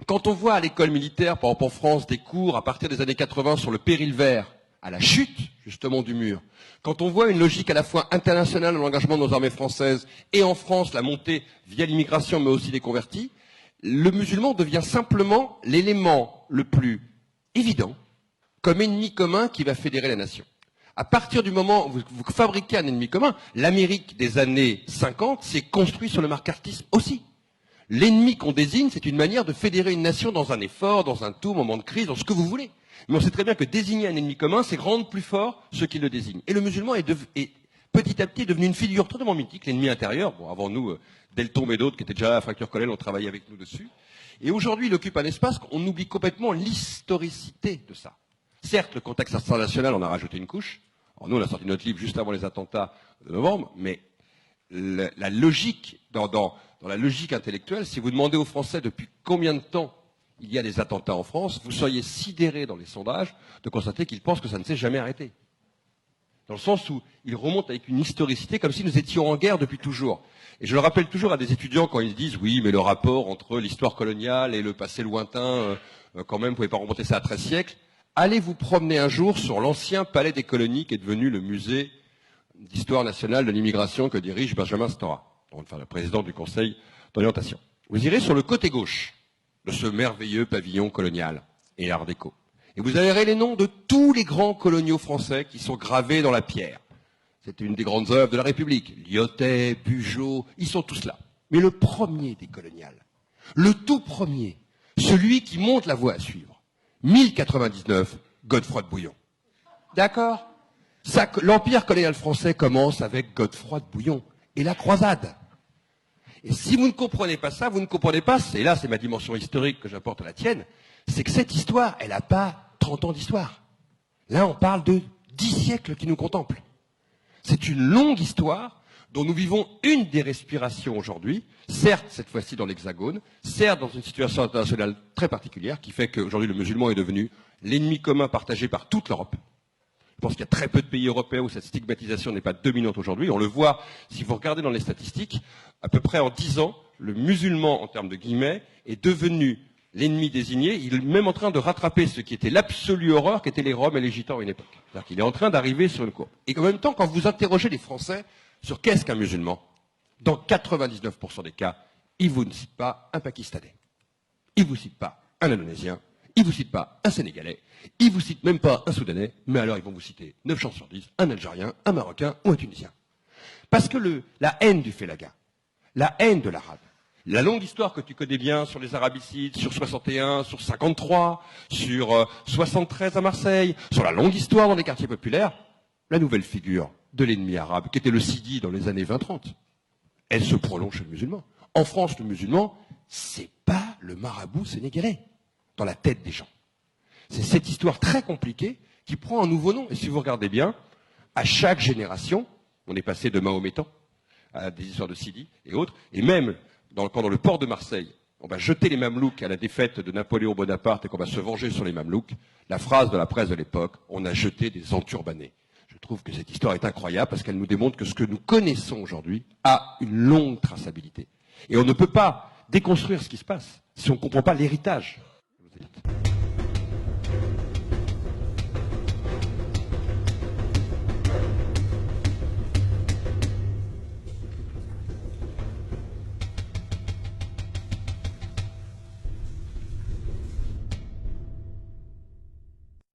quand on voit à l'école militaire, par exemple en France, des cours à partir des années 80 sur le péril vert, à la chute, justement, du mur, quand on voit une logique à la fois internationale dans l'engagement de nos armées françaises et en France, la montée via l'immigration, mais aussi des convertis, le musulman devient simplement l'élément le plus évident comme ennemi commun qui va fédérer la nation. À partir du moment où vous fabriquez un ennemi commun, l'Amérique des années 50 s'est construite sur le macartisme aussi. L'ennemi qu'on désigne, c'est une manière de fédérer une nation dans un effort, dans un tout, moment de crise, dans ce que vous voulez. Mais on sait très bien que désigner un ennemi commun, c'est rendre plus fort ceux qui le désignent. Et le musulman est petit à petit devenu une figure totalement mythique, l'ennemi intérieur. Bon, avant nous, Deltombe et d'autres qui étaient déjà à la fracture collèle ont travaillé avec nous dessus. Et aujourd'hui, il occupe un espace qu'on oublie complètement l'historicité de ça. Certes, le contexte international, on a rajouté une couche. Alors nous, on a sorti notre livre juste avant les attentats de novembre, mais la logique, dans la logique intellectuelle, si vous demandez aux Français depuis combien de temps il y a des attentats en France, vous seriez sidérés dans les sondages de constater qu'ils pensent que ça ne s'est jamais arrêté. Dans le sens où ils remontent avec une historicité comme si nous étions en guerre depuis toujours. Et je le rappelle toujours à des étudiants quand ils disent « oui, mais le rapport entre l'histoire coloniale et le passé lointain, quand même, vous ne pouvez pas remonter ça à 13 siècles ». Allez vous promener un jour sur l'ancien palais des colonies qui est devenu le musée d'histoire nationale de l'immigration que dirige Benjamin Stora, enfin le président du Conseil d'orientation. Vous irez sur le côté gauche de ce merveilleux pavillon colonial et art déco. Et vous verrez les noms de tous les grands coloniaux français qui sont gravés dans la pierre. C'est une des grandes œuvres de la République. Lyotet, Bugeaud, ils sont tous là. Mais le premier des coloniales, le tout premier, celui qui montre la voie à suivre, 1099, Godefroy de Bouillon. D'accord ? L'empire colonial français commence avec Godefroy de Bouillon et la croisade. Et si vous ne comprenez pas ça, vous ne comprenez pas, et là c'est ma dimension historique que j'apporte à la tienne, c'est que cette histoire, elle n'a pas 30 ans d'histoire. Là on parle de 10 siècles qui nous contemplent. C'est une longue histoire dont nous vivons une des respirations aujourd'hui, certes cette fois-ci dans l'Hexagone, certes dans une situation internationale très particulière qui fait qu'aujourd'hui le musulman est devenu l'ennemi commun partagé par toute l'Europe. Je pense qu'il y a très peu de pays européens où cette stigmatisation n'est pas dominante aujourd'hui. On le voit, si vous regardez dans les statistiques, à peu près en 10 ans, le musulman, en termes de guillemets, est devenu l'ennemi désigné. Il est même en train de rattraper ce qui était l'absolue horreur, qui étaient les Roms et les Gitans à une époque. C'est-à-dire qu'il est en train d'arriver sur une courbe. Et en même temps, quand vous interrogez les Français sur qu'est-ce qu'un musulman, dans 99% des cas, ils vous ne citent pas un Pakistanais. Ils vous citent pas un Indonésien. Ils vous citent pas un Sénégalais. Ils vous citent même pas un Soudanais. Mais alors, ils vont vous citer 9 chances sur 10, un Algérien, un Marocain ou un Tunisien. Parce que la haine du Félaga, la haine de l'arabe, la longue histoire que tu connais bien sur les arabicides, sur 61, sur 53, sur 73 à Marseille, sur la longue histoire dans les quartiers populaires, la nouvelle figure de l'ennemi arabe, qui était le Sidi dans les années 20-30, elle se prolonge chez le musulman. En France, le musulman, c'est pas le marabout sénégalais dans la tête des gens. C'est cette histoire très compliquée qui prend un nouveau nom. Et si vous regardez bien, à chaque génération, on est passé de Mahométan à des histoires de Sidi et autres, et même quand dans le port de Marseille, on va jeter les Mamelouks à la défaite de Napoléon Bonaparte et qu'on va se venger sur les Mamelouks, la phrase de la presse de l'époque, on a jeté des enturbanés. Je trouve que cette histoire est incroyable parce qu'elle nous démontre que ce que nous connaissons aujourd'hui a une longue traçabilité. Et on ne peut pas déconstruire ce qui se passe si on ne comprend pas l'héritage